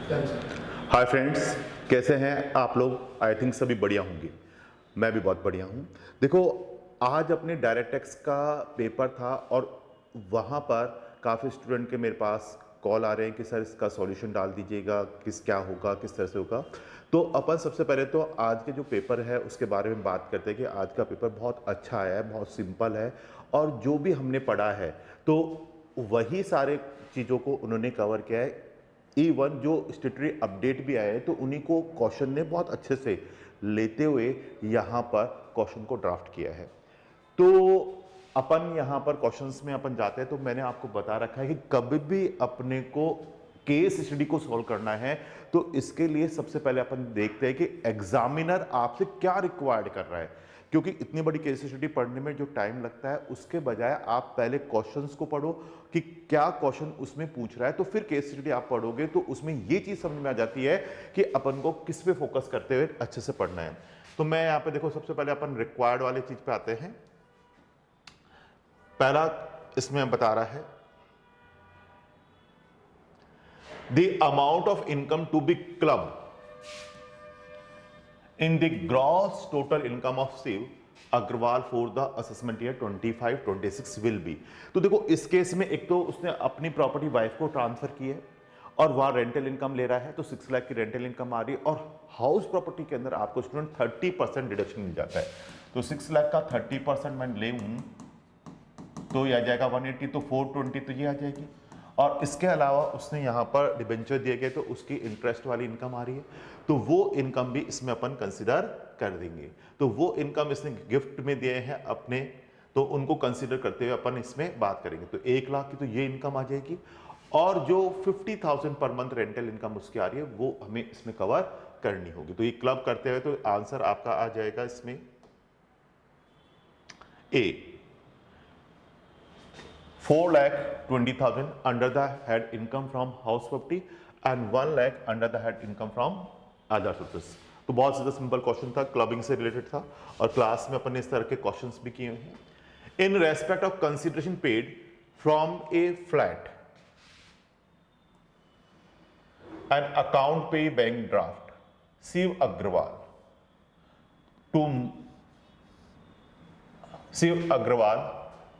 Hi friends, कैसे हैं आप लोग? आई थिंक सभी बढ़िया होंगे। मैं भी बहुत बढ़िया हूँ। देखो, आज अपने डायरेक्ट टैक्स का पेपर था और वहाँ पर काफ़ी स्टूडेंट के मेरे पास कॉल आ रहे हैं कि सर इसका सॉल्यूशन डाल दीजिएगा, क्या होगा, किस तरह से होगा। तो अपन सबसे पहले तो आज के जो पेपर है उसके बारे में बात करते हैं कि आज का पेपर बहुत अच्छा आया है, बहुत सिंपल है और जो भी हमने पढ़ा है तो वही सारे चीज़ों को उन्होंने कवर किया है। इवन जो स्टेटरी अपडेट भी आए तो उन्हीं को क्वेश्चन ने बहुत अच्छे से लेते हुए यहाँ पर क्वेश्चन को ड्राफ्ट किया है। तो अपन यहाँ पर क्वेश्चंस में अपन जाते हैं तो मैंने आपको बता रखा है कि कभी भी अपने को केस स्टडी को सॉल्व करना है तो इसके लिए सबसे पहले अपन देखते हैं कि एग्जामिनर आपसे क्या रिक्वायर्ड कर रहा है, क्योंकि इतनी बड़ी केस स्टडी पढ़ने में जो टाइम लगता है उसके बजाय आप पहले क्वेश्चंस को पढ़ो कि क्या क्वेश्चन उसमें पूछ रहा है, तो फिर केस स्टडी आप पढ़ोगे तो उसमें ये चीज समझ में आ जाती है कि अपन को किस पे फोकस करते हुए अच्छे से पढ़ना है। तो मैं यहाँ पे देखो, सबसे पहले अपन रिक्वायर्ड वाले चीज पे आते हैं। पहला इसमें बता रहा है the amount of income to be club in the gross total income of Shiv Agarwal for the assessment year 25-26 will be. तो देखो, इस केस में एक तो उसने अपनी प्रॉपर्टी वाइफ को ट्रांसफर की है और वहां रेंटल इनकम ले रहा है तो 6 लाख की रेंटल इनकम आ रही है और हाउस प्रॉपर्टी के अंदर आपको स्टूडेंट 30% डिडक्शन मिल जाता है। तो 6 लाख का 30% मैं ले तो ये आ जाएगा 180, तो 420 तो ये आ जाएगी। और इसके अलावा उसने यहाँ पर डिबेंचर दिए गए तो उसकी इंटरेस्ट वाली इनकम आ रही है तो वो इनकम भी इसमें अपन कंसिडर कर देंगे। तो वो इनकम इसने गिफ्ट में दिए हैं अपने, तो उनको कंसिडर करते हुए अपन इसमें बात करेंगे। तो 1 लाख की तो ये इनकम आ जाएगी और जो 50,000 पर मंथ रेंटल इनकम उसकी आ रही है वो हमें इसमें कवर करनी होगी। तो ये क्लब करते हुए तो आंसर आपका आ जाएगा इसमें ए, 4,20,000 under the head income from house property and 1 lakh under the head income from other sources। तो बहुत ज़्यादा सिंपल क्वेश्चन था, क्लबिंग से रिलेटेड था और क्लास में अपन ने इस तरह के क्वेश्चंस भी किए हैं। In respect of consideration paid from a flat and account pay bank draft Shiv Agarwal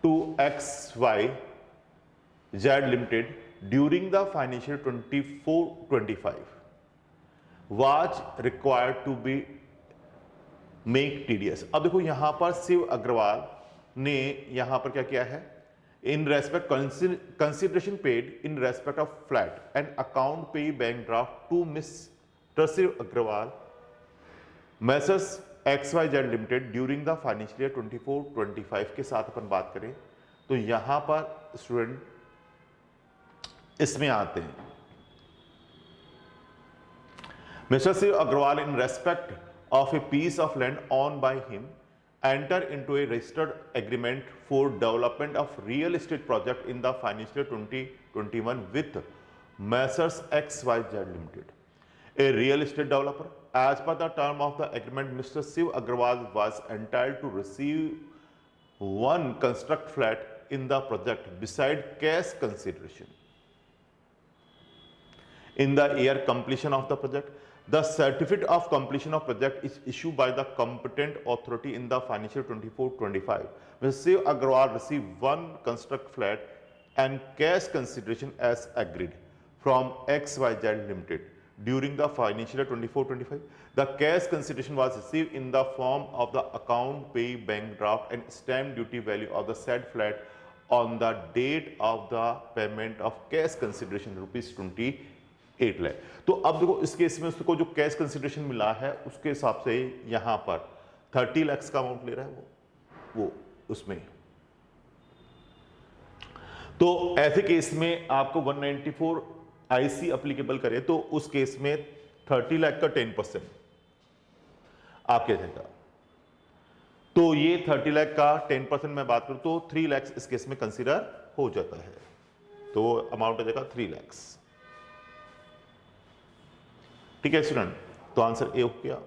to XYZ Limited during the financial 24-25 was required to be make TDS। अब देखो यहां पर शिव अग्रवाल ने यहां पर क्या किया है, in respect consideration paid in respect of flat and account pay bank draft to mister Shiv Agarwal messrs XYZ limited during the financial year 24-25 के साथ अपन बात करें तो यहां पर स्टूडेंट इसमें आते हैं mister Shiv Agarwal in respect of a piece of land on by him enter into a registered agreement for development of real estate project in the financial 2021 with messrs XYZ limited, a real estate developer. As per the term of the agreement, Mr. Shiv Agrawal was entitled to receive one construct flat in the project beside cash consideration. In the year completion of the project, the certificate of completion of project is issued by the competent authority in the financial 24-25. Mr. Shiv Agrawal received one construct flat and cash consideration as agreed from XYZ Limited during the financial year 24-25. The cash consideration was received in the form of the account pay bank draft and stamp duty value of the said flat on the date of the payment of cash consideration rupees 28 lakh। तो अब देखो इस case में उसको जो cash consideration मिला है उसके हिसाब से यहां पर 30 लाख का अमाउंट ले रहा है वो उसमें। तो ऐसे केस में आपको 194 आईसी अप्लीकेबल करे तो उस केस में 30 लाख का 10% आपके देगा। तो ये 30 लाख का 10% मैं बात करूं तो 3 लाख इस केस में कंसीडर हो जाता है, तो अमाउंट आ जाएगा 3 लाख। ठीक है स्टूडेंट, तो आंसर ए हो गया।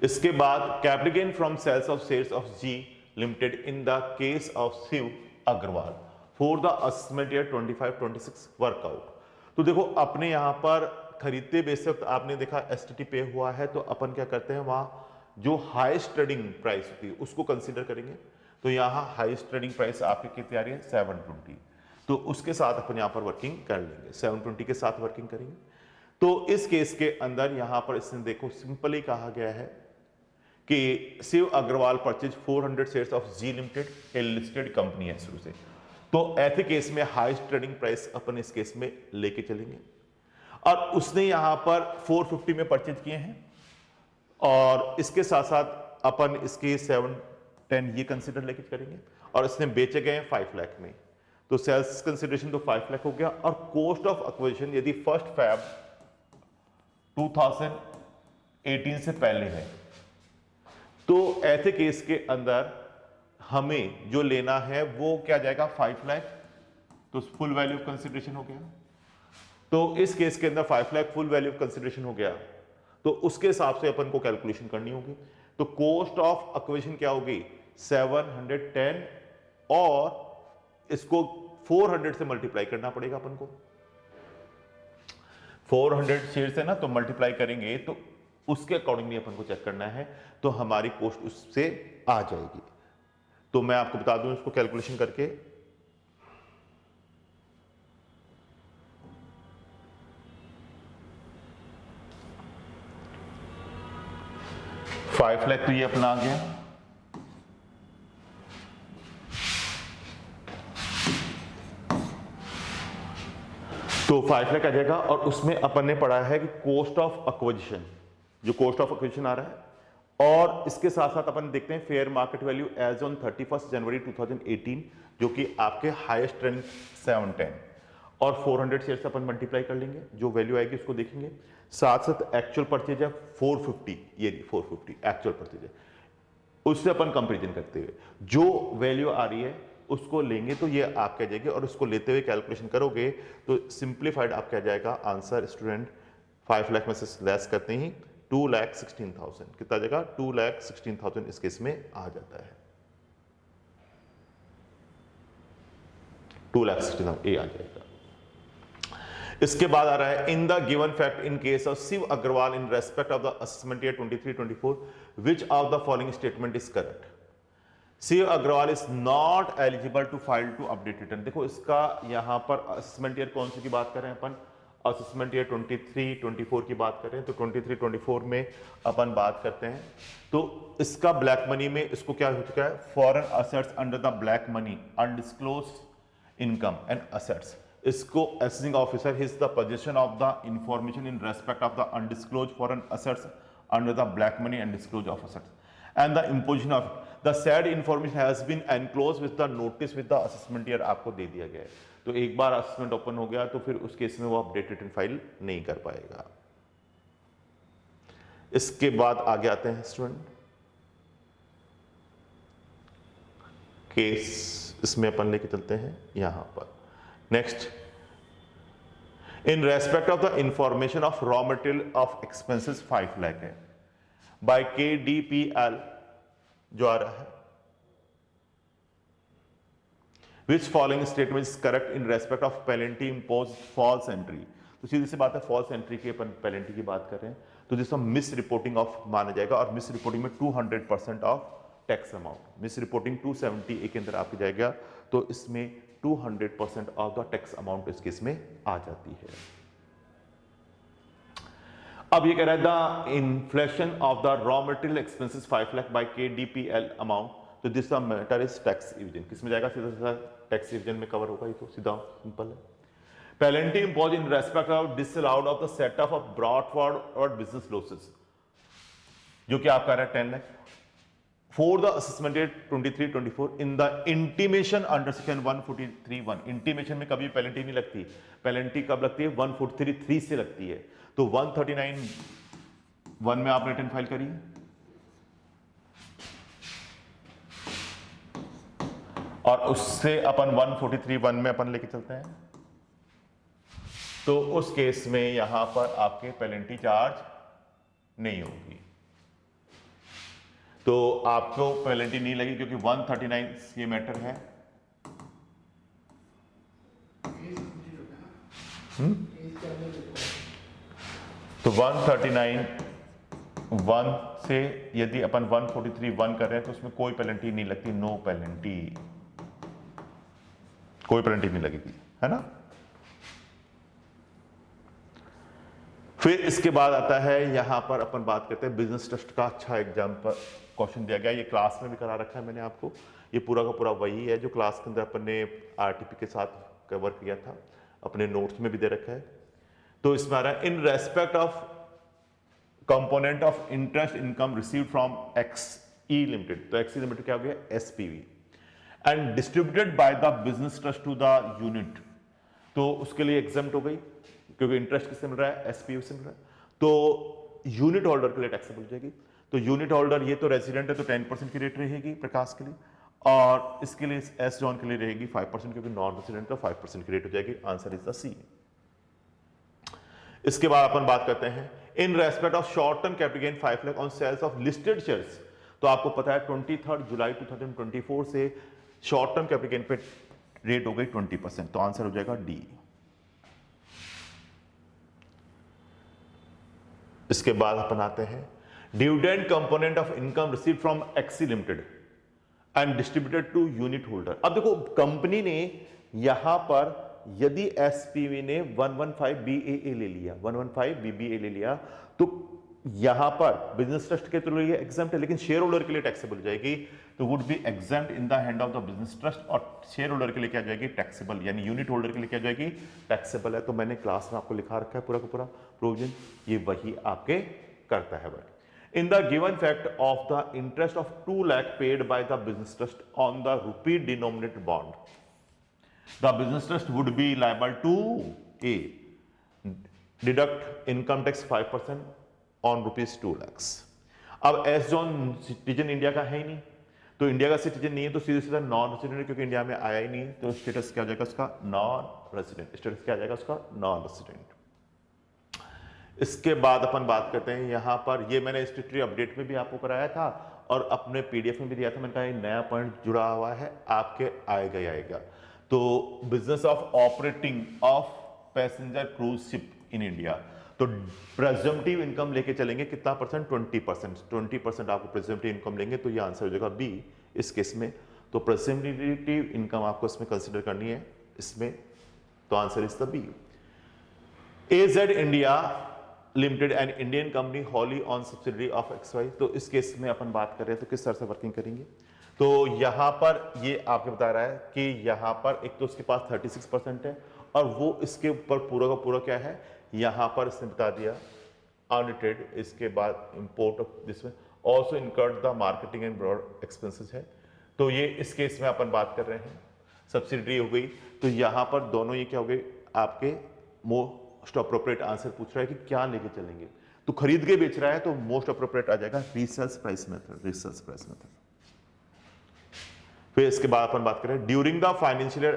इसके बाद capital gain from sales of shares of G limited in the case of Shiv Agarwal for the assessment year 25-26 workout। तो देखो अपने यहाँ पर खरीदते बेचते वक्त आपने देखा एसटीटी पे हुआ है, तो अपन क्या करते हैं वहाँ जो हाईएस्ट ट्रेडिंग प्राइस होती है उसको कंसीडर करेंगे। तो यहाँ हाईएस्ट ट्रेडिंग प्राइस आपकी कितनी आ रही है 720, तो उसके साथ अपन यहाँ पर वर्किंग कर लेंगे, 720 के साथ वर्किंग करेंगे। तो इस केस के अंदर यहाँ पर इसने देखो सिंपली कहा गया है कि Shiv Agarwal purchase 400 shares of G limited, a listed company है शुरू से। तो ऐसे केस में हाईएस्ट ट्रेडिंग प्राइस अपन इस केस में लेके चलेंगे, और उसने यहां पर 450 में परचेज किए हैं, और इसके साथ साथ अपन इसके 710 ये कंसिडर लेके करेंगे, और इसने बेचे गए 5 लाख में, तो सेल्स कंसिडरेशन तो 5 लाख हो गया। और कॉस्ट ऑफ एक्विजिशन यदि 1 Feb 2018 से पहले है, तो ऐसे केस के अंदर हमें जो लेना है वो क्या जाएगा 5 लाख, तो फुल वैल्यू ऑफ कंसिडरेशन हो गया। तो इस केस के अंदर 5 lakh full value of consideration हो गया, तो उसके हिसाब से अपन को कैलकुलेशन करनी होगी। तो कॉस्ट ऑफ एक्विजिशन क्या होगी 710, और इसको 400 से मल्टीप्लाई करना पड़ेगा अपन को। 400 शेयर से ना तो मल्टीप्लाई करेंगे, तो उसके अकॉर्डिंगली अपन को चेक करना है, तो हमारी कॉस्ट उससे आ जाएगी। तो मैं आपको बता दूं इसको कैलकुलेशन करके, फाइव लाख तो ये अपना आ गया, तो 5 लाख आ जाएगा। और उसमें अपन ने पढ़ा है कि कॉस्ट ऑफ एक्विजिशन, जो कॉस्ट ऑफ एक्विजिशन आ रहा है, और इसके साथ साथ अपन देखते हैं fair market value as on 31 January 2018, जो कि आपके हाईएस्ट ट्रेंड 710, और 400 शेयर से अपन मल्टीप्लाई कर लेंगे, जो वैल्यू आएगी उसको देखेंगे। साथ साथ एक्चुअल परचेज है 450, ये 450 एक्चुअल परचेज है, उससे अपन कंपेरिजन करते हुए जो वैल्यू आ रही है उसको लेंगे, तो ये आप कह जाएगी, और उसको लेते हुए कैलकुलेशन करोगे तो सिंप्लीफाइड आप कह जाएगा आंसर स्टूडेंट 5 लाख में से लेस करते ही 2,16,000 कितना जाएगा 2,16,000 इस केस में आ जाता है, 2,16,000 ये आ जाएगा। इसके बाद आ रहा है in the given fact in case of Shiv Agarwal in respect of the assessment year 23-24 which of the following statement is correct. Shiv Agarwal is not eligible to file to update return. देखो इसका यहां पर असेसमेंट ईयर कौन सी की बात कर रहे हैं अपन, असेसमेंट ईयर 23-24 की बात कर रहे हैं, तो 23-24 में अपन बात करते हैं। तो इसका ब्लैक मनी में इसको क्या हो चुका है, foreign assets under the black money undisclosed income and assets, इसको assessing officer his the position of the information in respect of the undisclosed foreign assets under the black money and disclose of assets and the imposition of the said information has been enclose with the notice with the assessment year आपको दे दिया गया है। तो एक बार assessment open हो गया तो फिर उस केस में वो अपडेट रिटर्न फाइल नहीं कर पाएगा। इसके बाद आगे आते हैं स्टूडेंट केस, इसमें अपन लेके चलते हैं यहां पर। Next, in respect of the information of raw material of expenses 5 lakh है बाय KDPL जो आ रहा है, which following statement is correct in respect of penalty impose false entry. तो सीधी सी बात है, फॉल्स एंट्री की अपन पेनल्टी की बात कर रहे हैं, तो जिसको मिस रिपोर्टिंग ऑफ माना जाएगा, और मिस रिपोर्टिंग में 200% of tax amount, misreporting 270A के अंदर आपकी जाएगा, तो इसमें 200% ऑफ द टैक्स अमाउंट इस केस में आ जाती है। अब ये कह रहा है the inflation of the raw material expenses 5 lakh by KDPL amount, तो this matter is tax evasion, किसमें जाएगा, सीधा सीधा टैक्स इविजन में कवर होगा, ये तो सीधा सिंपल है। Penalty impose in respect of disallowed of the setup of brought forward business losses, जो कि आप कह रहे हैं 10 lakh for the assessment year 23-24 in the intimation under section 143(1). Intimation में कभी पेनल्टी नहीं लगती, पेनल्टी कब लगती है 143(3) से लगती है, तो 139(1) में आप रिटर्न फाइल करिए, और उससे अपन 143(1) में अपन लेके चलते हैं, तो उस केस में यहां पर आपके पेनल्टी चार्ज नहीं होगी, तो आपको पेनल्टी नहीं लगी क्योंकि 139 ये मैटर है। तो 139 1 से यदि अपन 143 1 कर रहे हैं तो उसमें कोई पेनल्टी नहीं लगती, नो पेनल्टी, कोई पेनल्टी नहीं लगेगी, है ना। फिर इसके बाद आता है यहां पर अपन बात करते हैं बिजनेस ट्रस्ट का। अच्छा एग्जाम्पल क्वेश्चन दिया गया, ये क्लास में भी करा रखा है मैंने आपको, ये पूरा का पूरा वही है जो क्लास के अंदर अपन ने आरटीपी के साथ कवर किया था, अपने नोट्स में भी दे रखा है। तो इसमें आ रहा है in respect of component of interest income received from XE limited, तो एक्सई लिमिटेड क्या हो गया, SPV, and distributed by the business trust to the unit, तो उसके लिए एग्जम्प्ट हो गई क्योंकि इंटरेस्ट किससे मिल रहा है, एसपीवी से मिल रहा है, तो यूनिट होल्डर के लिए टैक्सेबल हो जाएगी। तो यूनिट होल्डर ये तो रेजिडेंट है तो 10% की रेट रहेगी प्रकाश के लिए, और इसके लिए एस जॉन के लिए रहेगी 5%, क्योंकि नॉन रेजिडेंट तो 5% की रेट हो जाएगी। Answer is the C. इसके बाद अपन बात करते हैं in respect of short term capital gain 5 lakh on sales of listed shares, तो आपको पता है 23 जुलाई 2024 से शॉर्ट टर्म कैपिटल गेन पे रेट हो गई 20%, तो आंसर हो जाएगा डी। इसके बाद अपन आते हैं dividend component of income received from XE limited and distributed to unit holder. अब देखो कंपनी ने यहां पर यदि एसपीवी ने 115 बीएए ले लिया, 115 बीबीए ले लिया, तो यहां पर बिजनेस ट्रस्ट के तो लिए एग्जम्प्ट है, लेकिन शेयर होल्डर के लिए टैक्सेबल हो जाएगी, तो would be exempt in the hand of the business trust, और शेयर होल्डर के लिए क्या जाएगी, टैक्सेबल, यानी यूनिट होल्डर के लिए क्या जाएगी, टैक्सेबल है। तो मैंने क्लास में आपको लिखा रखा है पूरा का पूरा प्रोविजन, ये वही आपके करता है। But in the given fact of the interest of 2 lakh paid by the business trust on the rupee denominated bond, the business trust would be liable to A, deduct income tax 5% on rupees 2 lakhs। अब S John citizen India का है ही नहीं, तो India का citizen नहीं है तो सीधे सीधा नॉन रेसिडेंट, क्योंकि इंडिया में आया ही नहीं, तो स्टेटस क्या हो जाएगा उसका, नॉन रेसिडेंट। स्टेटस क्या आ जाएगा उसका, नॉन रेसिडेंट। इसके बाद अपन बात करते हैं यहां पर, ये मैंने स्टेटरी अपडेट में भी आपको कराया था और अपने पीडीएफ में भी दिया था, मैंने कहा नया पॉइंट जुड़ा हुआ है आपके, आएगा ही आएगा। तो business of operating of passenger cruise ship in India, तो प्रेजम्पटिव इनकम लेके चलेंगे कितना परसेंट, 20%, 20% आपको प्रेजम्पटिव इनकम लेंगे, तो ये आंसर हो जाएगा बी इस केस में। तो प्रेजम्पटिव इनकम आपको इसमें कंसिडर करनी है इसमें, तो answer is the B. AZ India limited and Indian company wholly owned subsidiary of XY, तो इस केस में अपन बात कर रहे हैं तो किस तरह से वर्किंग करेंगे। तो यहां पर ये आपको बता रहा है कि यहां पर एक तो उसके पास 36% है, और वो इसके ऊपर पूरा का पूरा क्या है, यहां पर इसने बता दिया अनरिटेड, इसके बाद इंपोर्ट ऑफ दिस में also incurred the marketing and broad expenses है। तो ये इस केस में अपन बात कर रहे हैं सब्सिडरी हो गई, तो यहां पर दोनों ये क्या हो गए आपके, मोस्ट अप्रोप्रिएट आंसर पूछ रहा है कि क्या लेके चलेंगे, तो खरीद के बेच रहा है तो मोस्ट अप्रोप्रिएट आ जाएगा resales price method, resales price method. फिर इसके बाद अपन बात करें during the financial year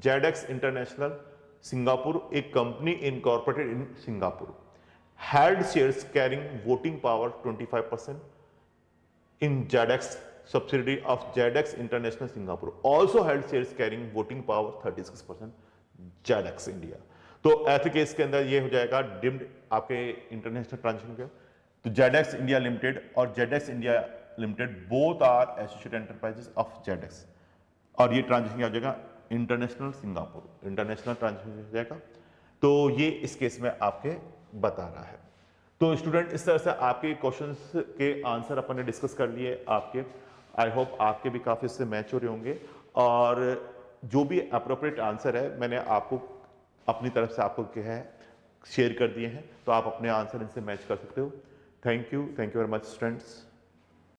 Zedex international Singapore, एक company incorporated in Singapore, had shares carrying voting power 25% in Zedex subsidiary of Zedex international Singapore, also held shares carrying voting power 36% Zedex India. तो ऐसे case के अंदर ये हो जाएगा deemed आपके international transaction के, तो जेडेक्स इंडिया लिमिटेड और Zedex India limited both are associated enterprises of Zedex, और ये ट्रांजेक्शन क्या हो जाएगा, इंटरनेशनल सिंगापुर, इंटरनेशनल ट्रांजेक्शन हो जाएगा। तो ये इस केस में आपके बता रहा है। तो स्टूडेंट इस तरह से आपके क्वेश्चंस के आंसर अपन ने डिस्कस कर लिए आपके, आई होप आपके भी काफी इससे मैच हो रहे होंगे, और जो भी अप्रोप्रिएट आंसर है मैंने आपको अपनी तरफ से आपको क्या है शेयर कर दिए हैं, तो आप अपने आंसर इनसे मैच कर सकते हो। Thank you very much students.